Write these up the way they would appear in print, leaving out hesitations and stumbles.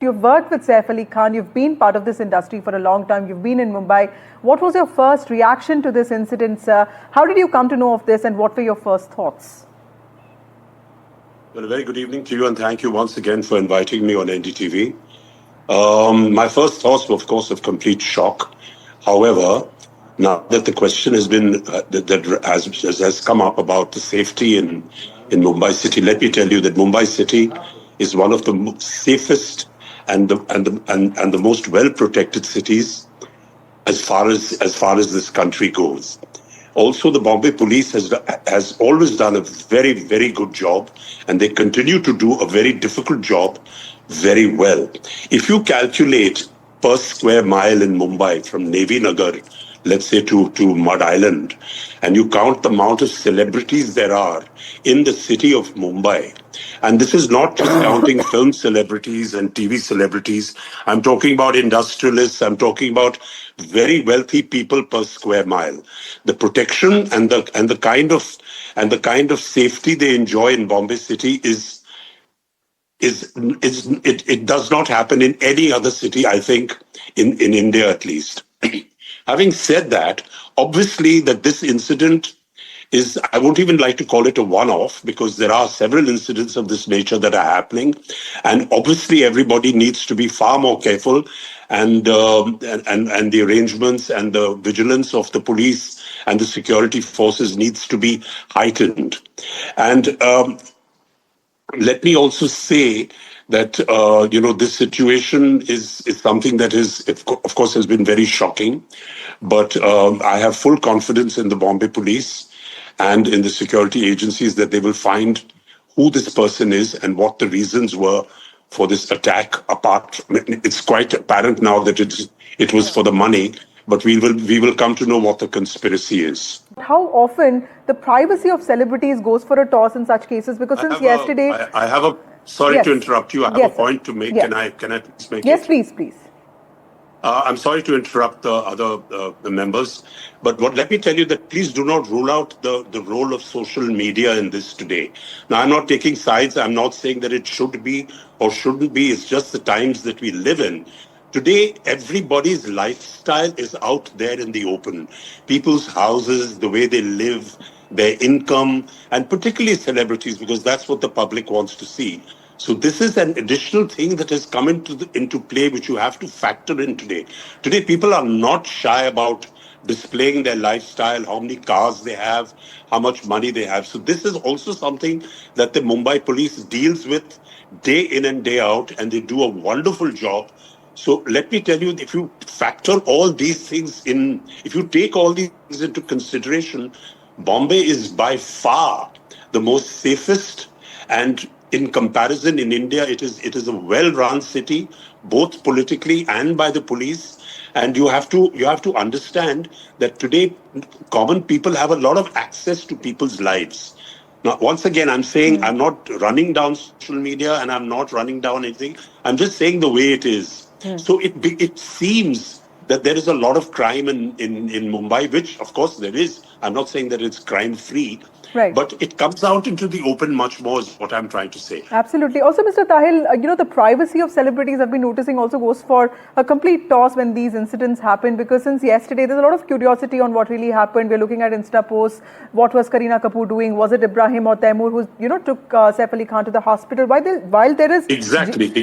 You've worked with Saif Ali Khan, you've been part of this industry for a long time, you've been in Mumbai. What was your first reaction to this incident, sir? How did you come to know of this and what were your first thoughts? Well, a very good evening to you and thank you once again for inviting me on NDTV. My first thoughts were, of course, of complete shock. However, now that the question has been has come up about the safety in Mumbai city, let me tell you that Mumbai city is one of the safest and the most well protected cities as far as this country goes. Also, the Bombay police has always done a very, very good job, and they continue to do a very difficult job very well. If you calculate per square mile in Mumbai from Navy Nagar, let's say to Mud Island, and you count the amount of celebrities there are in the city of Mumbai, and this is not just counting film celebrities and TV celebrities. I'm talking about industrialists. I'm talking about very wealthy people per square mile. The protection and the kind of safety they enjoy in Bombay city it does not happen in any other city, I think, in India at least. Having said that, obviously that this incident is, I won't even like to call it a one-off because there are several incidents of this nature that are happening. And obviously everybody needs to be far more careful and the arrangements and the vigilance of the police and the security forces needs to be heightened. And let me also say that, this situation is something that is, of course, has been very shocking. But I have full confidence in the Bombay police and in the security agencies that they will find who this person is and what the reasons were for this attack. It's quite apparent now that it was for the money, but we will come to know what the conspiracy is. How often the privacy of celebrities goes for a toss in such cases? Because since yesterday, sorry to interrupt you. I have a point to make. Can I please make it? Yes, please. I'm sorry to interrupt the other the members, but let me tell you that please do not rule out the role of social media in this today. Now, I'm not taking sides. I'm not saying that it should be or shouldn't be. It's just the times that we live in. Today, everybody's lifestyle is out there in the open. People's houses, the way they live, their income, and particularly celebrities, because that's what the public wants to see. So this is an additional thing that has come into play, which you have to factor in today. Today, people are not shy about displaying their lifestyle, how many cars they have, how much money they have. So this is also something that the Mumbai police deals with day in and day out, and they do a wonderful job. So let me tell you, if you factor all these things in, if you take all these things into consideration, Bombay is by far the most safest, and in comparison in India, it is a well-run city, both politically and by the police. And you have to understand that today common people have a lot of access to people's lives. Now, once again, I'm saying I'm not running down social media and I'm not running down anything. I'm just saying the way it is. So it seems that there is a lot of crime in Mumbai, which of course there is. I'm not saying that it's crime free. Right. But it comes out into the open much more is what I'm trying to say. Absolutely. Also, Mr. Tahil, the privacy of celebrities I've been noticing also goes for a complete toss when these incidents happen, because since yesterday, there's a lot of curiosity on what really happened. We're looking at Insta posts. What was Kareena Kapoor doing? Was it Ibrahim or Taimur who, took Saif Ali Khan to the hospital? While there is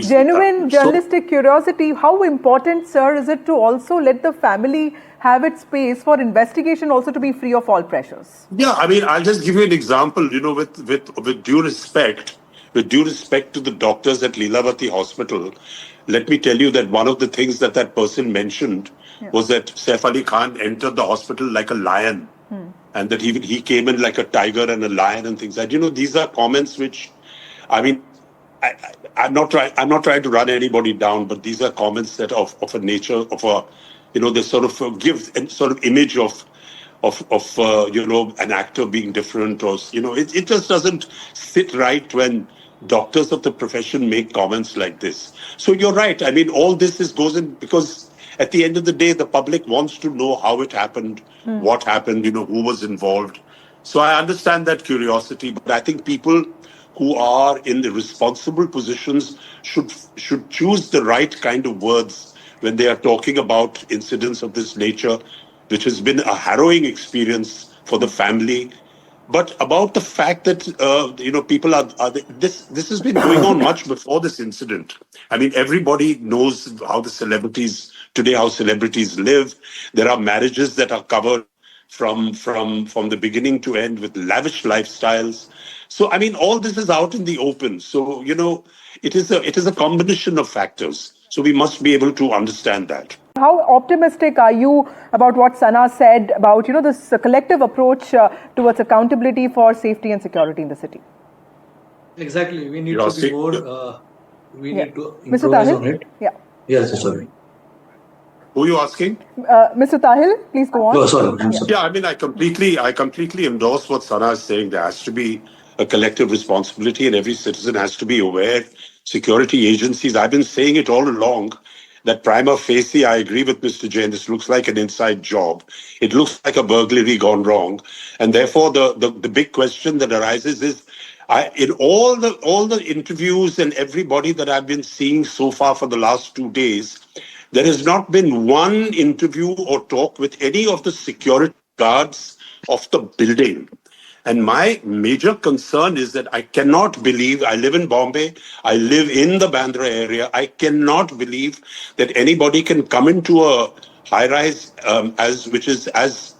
genuine journalistic curiosity, how important, sir, is it to also let the family have its space for investigation also to be free of all pressures? Yeah, I mean, I'll just give you an example, with due respect to the doctors at Lilavati Hospital. Let me tell you that one of the things that person mentioned was that Saif Ali Khan entered the hospital like a lion and that he came in like a tiger and a lion and things like that. These are comments which, I mean, I'm not trying to run anybody down, but these are comments that of a nature of a, they sort of give a sort of image of an actor being different, or it just doesn't sit right when doctors of the profession make comments like this. So you're right. I mean, all this goes in because at the end of the day, the public wants to know how it happened, what happened, who was involved. So I understand that curiosity, but I think people who are in the responsible positions should choose the right kind of words when they are talking about incidents of this nature, which has been a harrowing experience for the family. But about the fact that people are this has been going on much before this incident. I mean, everybody knows how celebrities live. There are marriages that are covered from the beginning to end with lavish lifestyles. So I mean, all this is out in the open. So it is a combination of factors. So we must be able to understand that. How optimistic are you about what Sana said about this collective approach towards accountability for safety and security in the city? Exactly, we need to be more. We need to Mr. improvise Tahil? on it. Yeah. Yes, sorry. Who are you asking? Mr. Tahil, please go on. Oh, sorry. I'm sorry. Yeah, I mean, I completely endorse what Sana is saying. There has to be a collective responsibility, and every citizen has to be aware. Security agencies, I've been saying it all along, that prima facie, I agree with Mr. Jain. This looks like an inside job. It looks like a burglary gone wrong, and therefore the big question that arises is, in all the interviews and everybody that I've been seeing so far for the last 2 days, there has not been one interview or talk with any of the security guards of the building. And my major concern is that I cannot believe, I live in Bombay, I live in the Bandra area, I cannot believe that anybody can come into a high-rise which is as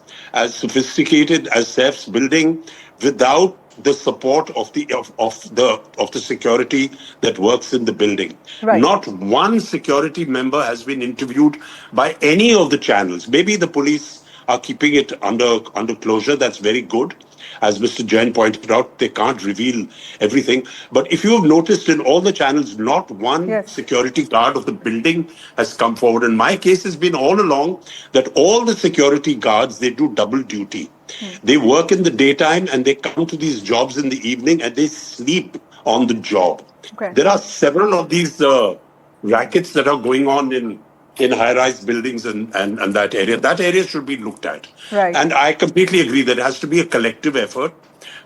sophisticated as Saif's building without the support of the security that works in the building. Right. Not one security member has been interviewed by any of the channels. Maybe the police are keeping it under closure. That's very good. As Mr. Jain pointed out, they can't reveal everything. But if you have noticed in all the channels, not one security guard of the building has come forward. And my case has been all along that all the security guards, they do double duty. They work in the daytime and they come to these jobs in the evening and they sleep on the job. Okay. There are several of these rackets that are going on in high-rise buildings and that area. That area should be looked at. Right. And I completely agree that it has to be a collective effort.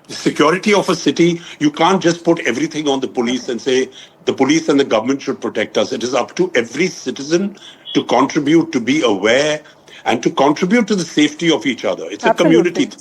The security of a city, you can't just put everything on the police and say the police and the government should protect us. It is up to every citizen to contribute, to be aware, and to contribute to the safety of each other. It's a community thing.